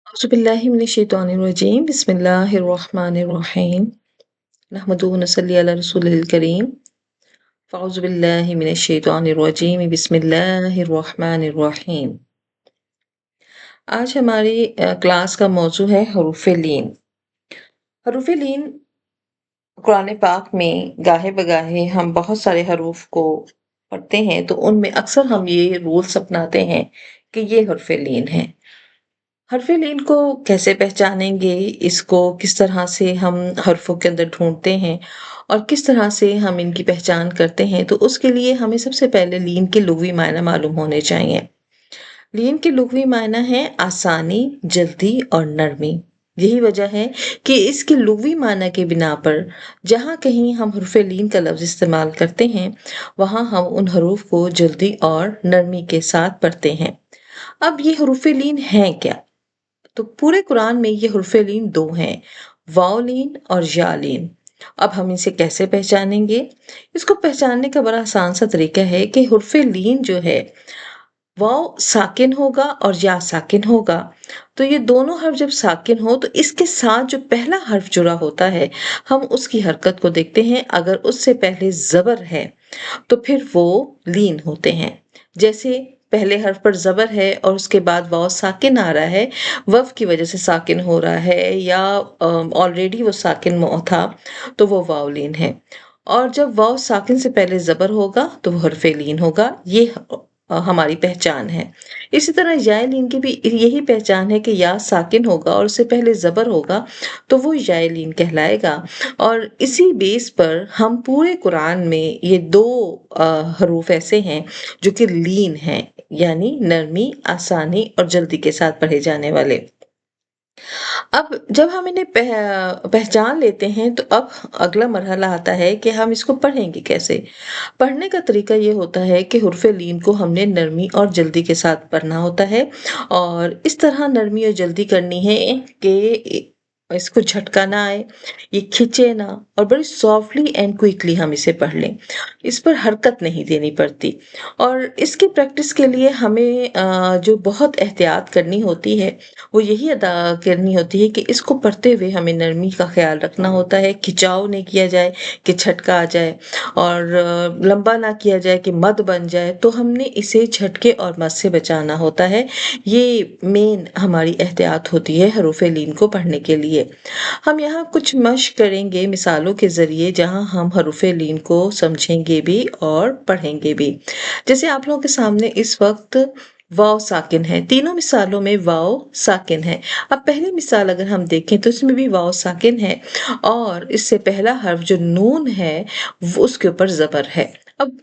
أعوذ بالله من الشيطان الرجيم بسم الله الرحمن الرحيم نحمده ونصلي على رسوله الكريم فأعوذ بالله من الشيطان الرجيم بسم الله الرحمن الرحيم आज हमारी क्लास का मौजू है हरूफ लीन। हरूफ लीन कुरान पाक में गाहे बगाहे हम बहुत सारे हरूफ को पढ़ते हैं, तो उनमें अक्सर हम ये रूल्स अपनाते हैं कि ये हरफ लीन है। हरफ लीन को कैसे पहचानेंगे, इसको किस तरह से हम हरफों के अंदर ढूंढते हैं और किस तरह से हम इनकी पहचान करते हैं, तो उसके लिए हमें सबसे पहले लीन के लुग़वी मायना मालूम होने चाहिए। लीन के लुग़वी मायना है आसानी, जल्दी और नरमी। यही वजह है कि इसके लुग़वी माना के बिना पर जहाँ कहीं हम हरफ लीन का लफ्ज़ इस्तेमाल करते हैं, वहाँ हम उन हरूफ को जल्दी और नरमी के साथ पढ़ते हैं। अब ये हरूफ लीन हैं क्या? तो पूरे कुरान में ये हुर्फ़े लीन 2 हैं, वाव लीन और या लीन। अब हम इसे कैसे पहचानेंगे? इसको पहचानने का बड़ा आसान सा तरीका है कि हुर्फ़े लीन जो है, वाव साकिन होगा और या साकिन होगा। तो ये दोनों हर्फ जब साकिन हो तो इसके साथ जो पहला हर्फ जुड़ा होता है, हम उसकी हरकत को देखते हैं। अगर उससे पहले ज़बर है, तो फिर वो लीन होते हैं। जैसे पहले हर्फ पर ज़बर है और उसके बाद वाव साकिन आ रहा है, वव की वजह से साकिन हो रहा है या ऑलरेडी वो साकिन था, तो वो वाव लीन है। और जब वाव साकिन से पहले ज़बर होगा तो वो हर्फ़ लीन होगा। ये हमारी पहचान है। इसी तरह या लीन की भी यही पहचान है कि या साकिन होगा और उससे पहले ज़बर होगा, तो वो या लीन कहलाएगा। और इसी बेस पर हम पूरे कुरान में ये 2 हरूफ ऐसे हैं जो कि लीन हैं, यानी नरमी, आसानी और जल्दी के साथ पढ़े जाने वाले। अब जब हम इन्हें पहचान लेते हैं, तो अब अगला मरहला आता है कि हम इसको पढ़ेंगे कैसे? पढ़ने का तरीका ये होता है कि हुर्फ़ लीन को हमने नरमी और जल्दी के साथ पढ़ना होता है और इस तरह नरमी और जल्दी करनी है कि इसको झटका ना आए, ये खिंचे ना और बड़ी सॉफ्टली एंड क्विकली हम इसे पढ़ लें। इस पर हरकत नहीं देनी पड़ती और इसकी प्रैक्टिस के लिए हमें जो बहुत एहतियात करनी होती है, वो यही अदा करनी होती है कि इसको पढ़ते हुए हमें नरमी का ख्याल रखना होता है, खिंचाव नहीं किया जाए कि झटका आ जाए और लंबा ना किया जाए कि मद बन जाए। तो हमने इसे झटके और मद से बचाना होता है। ये मेन हमारी एहतियात होती है हरूफ लीन को पढ़ने के लिए। हम यहाँ कुछ मश्क करेंगे मिसालों के ज़रिए, जहाँ हम हरूफ लीन को समझेंगे भी और पढ़ेंगे भी। जैसे आप लोगों के सामने इस वक्त वाव साकिन है, तीनों मिसालों में वाव साकिन है। अब पहली मिसाल अगर हम देखें तो इसमें भी वाव साकिन है और इससे पहला हर्फ जो नून है, वो उसके ऊपर ज़बर है। अब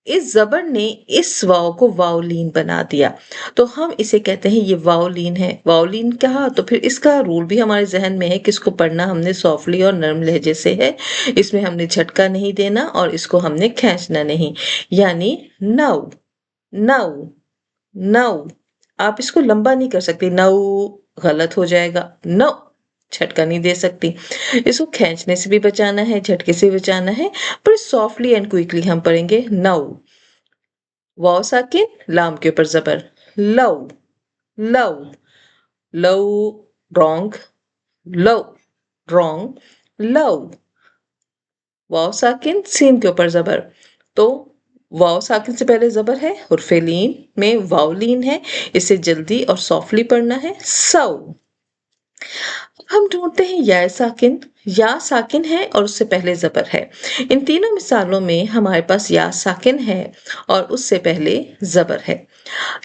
इस ज़बर ने इस वाव को वावलीन बना दिया, तो हम इसे कहते हैं ये वावलीन है। वावलीन कहा तो फिर इसका रूल भी हमारे ज़हन में है कि इसको पढ़ना हमने सॉफ्टली और नरम लहजे से है। इसमें हमने झटका नहीं देना और इसको हमने खींचना नहीं, यानी नौ, नौ, नौ। आप इसको लंबा नहीं कर सकते, नौ गलत हो जाएगा, नौ झटका नहीं दे सकती। इसको खींचने से भी बचाना है, झटके से भी बचाना है, पर सॉफ्टली एंड क्विकली हम पढ़ेंगे नौ। वाव साकिन, लाम के ऊपर ज़बर, लव, लव, लव, रॉन्ग, लव, रॉन्ग, लव। वाव साकिन, सीन के ऊपर ज़बर। तो वाव साकिन से पहले ज़बर है, हुर्फ़े लीन में वाव लीन है, इसे जल्दी और सॉफ्टली पढ़ना है, सौ। हम ढूंढते हैं या साकिन। या साकिन है और उससे पहले ज़बर है। इन तीनों मिसालों में हमारे पास या साकिन है और उससे पहले ज़बर है।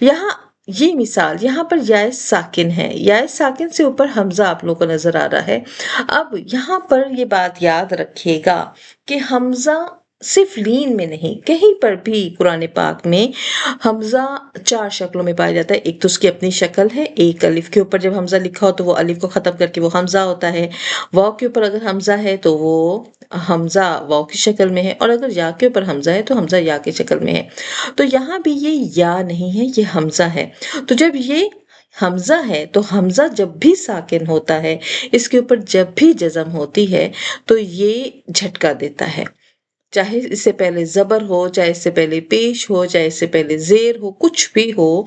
यहाँ ये मिसाल यहाँ पर या साकिन है, या साकिन से ऊपर हमज़ा आप लोगों को नज़र आ रहा है। अब यहाँ पर ये बात याद रखिएगा कि हमज़ा सिर्फ लीन में नहीं, कहीं पर भी कुरान पाक में हमज़ा 4 शक्लों में पाया जाता है। एक तो उसकी अपनी शक्ल है, एक अलिफ के ऊपर जब हमज़ा लिखा हो तो वो अलिफ को ख़त्म करके वो हमज़ा होता है। वाव के ऊपर अगर हमज़ा है तो वो हमज़ा वाव की शक्ल में है और अगर या के ऊपर हमज़ा है तो हमज़ा या की शक्ल में है। तो यहाँ भी ये या नहीं है, ये हमज़ा है। तो जब ये हमज़ा है तो हमज़ा जब भी साकिन होता है, इसके ऊपर जब भी जज़म होती है, तो ये झटका देता है। चाहे इससे पहले ज़बर हो, चाहे इससे पहले पेश हो, चाहे इससे पहले ज़ेर हो, कुछ भी हो,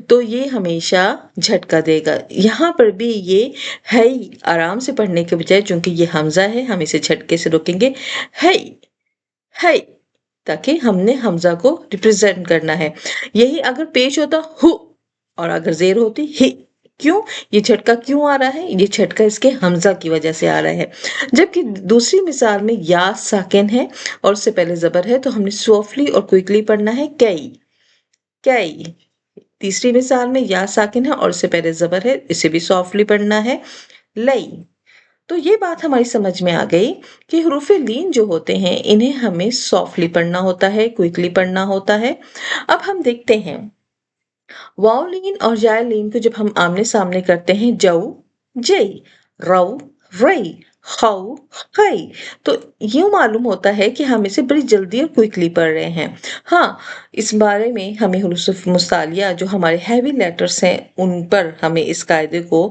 तो ये हमेशा झटका देगा। यहाँ पर भी ये है आराम से पढ़ने के बजाय, चूँकि ये हमज़ा है, हम इसे झटके से रोकेंगे। है, ताकि हमने हमज़ा को रिप्रेज़ेंट करना है। यही अगर पेश होता हु और अगर ज़ेर होती हि। क्यों? ये झटका क्यों आ रहा है? ये झटका इसके हमज़ा की वजह से आ रहा है। जबकि दूसरी मिसाल में या साकिन है और उससे पहले ज़बर है, तो हमने सॉफ्टली और क्विकली पढ़ना है कई, कई। तीसरी मिसाल में या साकिन है और उससे पहले ज़बर है, इसे भी सॉफ्टली पढ़ना है लई। तो ये बात हमारी समझ में आ गई कि हरूफ लीन जो होते हैं, इन्हें हमें सॉफ्टली पढ़ना होता है, क्विकली पढ़ना होता है। अब हम देखते हैं वाव लीन और या लीन को जब हम आमने सामने करते हैं, जऊ जई, रऊ रई, खऊ खई, तो यूं मालूम होता है कि हम इसे बड़ी जल्दी और क्विकली पढ़ रहे हैं। हाँ, इस बारे में हमें हुरूफ मुस्तालिया जो हमारे हैवी लेटर्स हैं, उन पर हमें इस कायदे को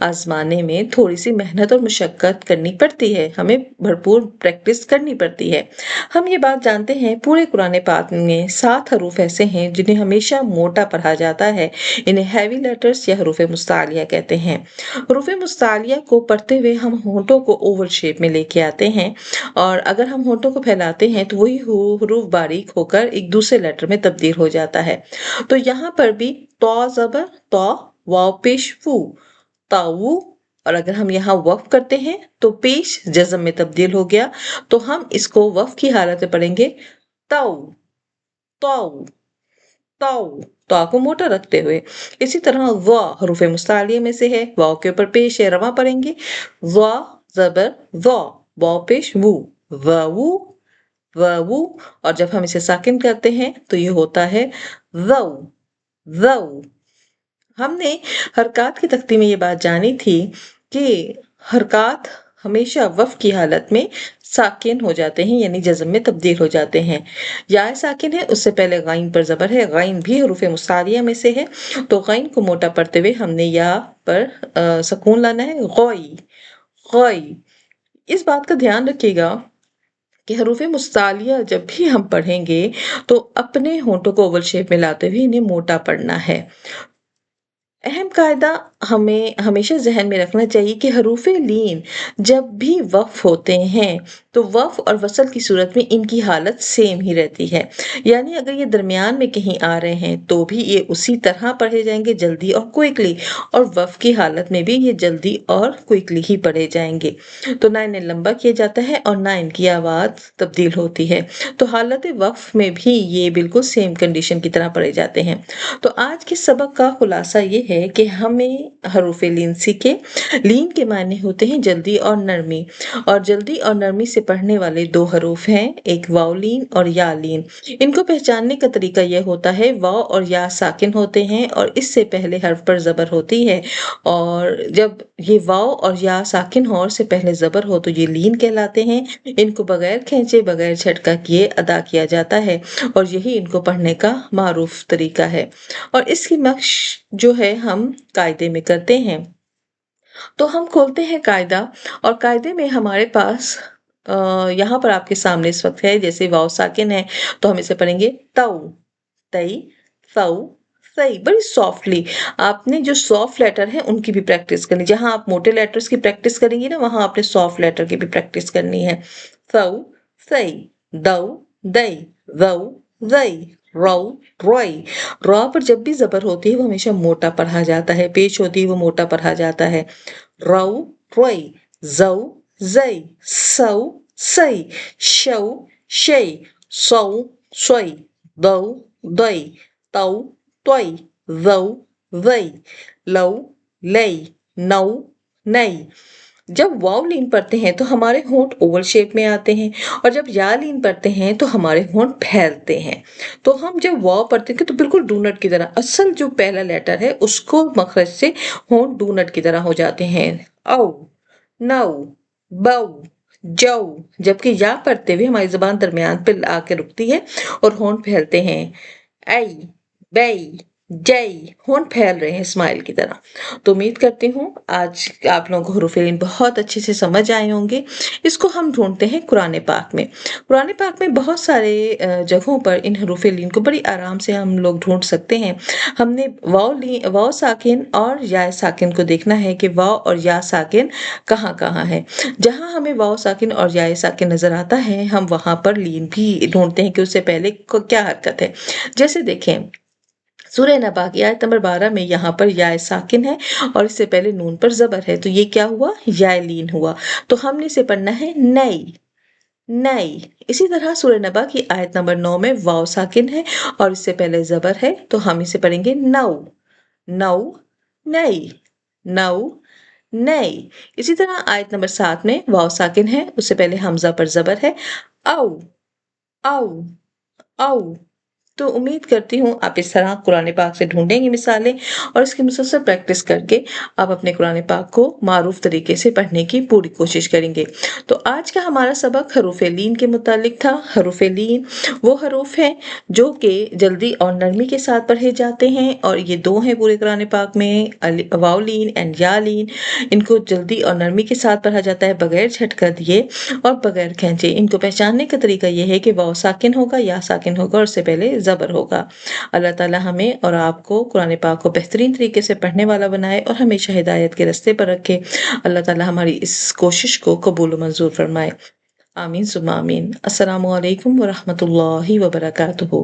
आजमाने में थोड़ी सी मेहनत और मशक्कत करनी पड़ती है, हमें भरपूर प्रैक्टिस करनी पड़ती है। हम ये बात जानते हैं पूरे कुरान पाक में 7 हरूफ ऐसे हैं जिन्हें हमेशा मोटा पढ़ा जाता है। इन्हें हैवी लेटर्स या हरूफ मुस्तालिया कहते हैं। हरूफ मुस्तालिया को पढ़ते हुए हम होंठों को ओवल शेप में लेके आते हैं, और अगर हम होंठों को फैलाते हैं तो वही हरूफ बारीक होकर एक दूसरे लेटर में तब्दील हो जाता है। तो यहाँ पर भी तौ ज़बर तौ, वाव पेश वू, ताऊ, और अगर हम यहाँ वक्फ करते हैं तो पेश जज़म में तब्दील हो गया, तो हम इसको वक्फ की हालत में पढ़ेंगे ताऊ, ताऊ, ताऊ, ता को मोटा रखते हुए। इसी तरह वा हरूफ मुस्तालिया में से है, वाव के ऊपर पेश है, रवा पढ़ेंगे वा ज़बर वा, वाव पेश वू, वावू, वावू, और जब हम इसे साकिन करते हैं तो ये होता है वऊ, वऊ। हमने हरकत की तख्ती में ये बात जानी थी कि हरकत हमेशा वफ की हालत में साकिन हो जाते हैं, यानी जज़म में तब्दील हो जाते हैं। या साकिन है, उससे पहले गाइन पर ज़बर है, गाइन भी हरूफ मुस्तालिया में से है, तो गाइन को मोटा पढ़ते हुए हमने या पर सकून लाना है गौई, गौई। इस बात का ध्यान रखिएगा कि हरूफ मुस्तालिया जब भी हम पढ़ेंगे तो अपने होंठों को ओवल शेप में लाते हुए इन्हें मोटा पढ़ना है। अहम कायदा हमें हमेशा ज़हन में रखना चाहिए कि हरूफ लीन जब भी वक्फ होते हैं तो वक्फ और वसल की सूरत में इनकी हालत सेम ही रहती है, यानी अगर ये दरमियान में कहीं आ रहे हैं तो भी ये उसी तरह पढ़े जाएंगे, जल्दी और क्विकली, और वक्फ की हालत में भी ये जल्दी और क्विकली ही पढ़े जाएंगे। तो ना इन्हें लंबा किया जाता है और ना इनकी आवाज़ तब्दील होती है, तो हालत वक्फ में भी ये बिल्कुल सेम कंडीशन की तरह पढ़े जाते हैं। तो आज के सबक का खुलासा ये है कि हमें हरूफ लीन सीखे। लीन के मायने होते हैं जल्दी और नरमी, और जल्दी और नरमी से पढ़ने वाले 2 हरूफ हैं, एक वाव लीन और या लीन। इनको पहचानने का तरीका यह होता है, वाव और या साकिन होते हैं और इससे पहले हर्फ पर ज़बर होती है, और जब ये वाव और या साकिन हो और से पहले ज़बर हो तो ये लीन कहलाते हैं। इनको बगैर खींचे, बगैर झटका किए अदा किया जाता है, और यही इनको पढ़ने का मारूफ तरीका है। और इसकी मश्क जो है हम कायदे में करते हैं। तो हम खोलते हैं कायदा, और कायदे में हमारे पास यहाँ पर आपके सामने इस वक्त है, जैसे वाव साकिन है तो हम इसे पढ़ेंगे ताऊ, तई, सऊ, सही, बड़ी सॉफ्टली। आपने जो सॉफ्ट लेटर है उनकी भी प्रैक्टिस करनी, जहां आप मोटे लेटर्स की प्रैक्टिस करेंगी ना, वहां आपने सॉफ्ट लेटर की भी प्रैक्टिस करनी है। सऊ, सही, दऊ, दई, वऊ, दई, रऊ, रोई। रॉ पर जब भी जबर होती है वो हमेशा मोटा पढ़ा जाता है, पेश होती है वो मोटा पढ़ा जाता है। रऊ, रोई, जऊ, जई, सऊ, सई, शऊ, शई, सऊ, सोई, दऊ, दई, तऊ, त्वई, वऊ, वई, लऊ, लई, नऊ, नई। जब वाव लीन पढ़ते हैं तो हमारे होंठ ओवल शेप में आते हैं, और जब या लीन पढ़ते हैं तो हमारे होंठ फैलते हैं। तो हम जब वाव पढ़ते हैं तो बिल्कुल डूनट की तरह, असल जो पहला लेटर है उसको मखरज से होंठ डूनट की तरह हो जाते हैं। औ, नौ, बऊ, जऊ। जबकि या पढ़ते हुए हमारी जबान दरमियान पे आके रुकती है और होंठ फैलते हैं। ऐ, बई, जय होंठ फैल रहे हैं स्माइल की तरह। तो उम्मीद करती हूँ आज आप लोगों को हरूफ-ए-लीन बहुत अच्छे से समझ आए होंगे। इसको हम ढूँढते हैं कुरान पाक में। कुरान पाक में बहुत सारे जगहों पर इन हरूफ-ए-लीन को बड़ी आराम से हम लोग ढूँढ सकते हैं। हमने वाव साकिन और या साकिन को देखना है कि वाव और या साकिन कहाँ-कहाँ है। जहाँ हमें वाव साकिन और या साकिन नज़र आता है, हम वहाँ पर लीन भी ढूँढते हैं कि उससे पहले क क्या हरकत है। जैसे देखें सूरह नबा की आयत नंबर 12 में यहाँ पर या साकिन है और इससे पहले नून पर ज़बर है, तो ये क्या हुआ? या लीन हुआ। तो हमने इसे पढ़ना है नई, नई। इसी तरह सूरह नबा की आयत नंबर 9 में वाव साकिन है और इससे पहले ज़बर है, तो हम इसे पढ़ेंगे नौ, नौ, नई, नौ, नई। इसी तरह आयत नंबर 7 में वाव साकिन है, उससे पहले हमज़ा पर ज़बर है, औ, औ, औ। तो उम्मीद करती हूँ आप इस तरह कुरान पाक से ढूँढेंगे मिसालें और इसकी मुसलसल प्रैक्टिस करके आप अपने कुरान पाक को मारूफ तरीके से पढ़ने की पूरी कोशिश करेंगे। तो आज का हमारा सबक हरूफ-ए-लीन के मुतालिक था। हरूफ-ए-लीन वो हरूफ हैं जो कि जल्दी और नरमी के साथ पढ़े जाते हैं और ये 2 हैं पूरे कुरान पाक में वाव लीन एंड या लीन। इनको जल्दी और नरमी के साथ पढ़ा जाता है बगैर झटका दिए और बगैर खींचे। इनको पहचानने का तरीका ये है कि वाव साकिन होगा, या साकिन होगा और उससे पहले ज़बर होगा। अल्लाह ताला हमें और आपको कुरान पाक को बेहतरीन तरीके से पढ़ने वाला बनाए और हमेशा हिदायत के रास्ते पर रखे। अल्लाह ताला हमारी इस कोशिश को कबूल व मंजूर फरमाए। आमीन सुम्मा आमीन। अस्सलामु अलैकुम व रहमतुल्लाहि व बरकातुहू।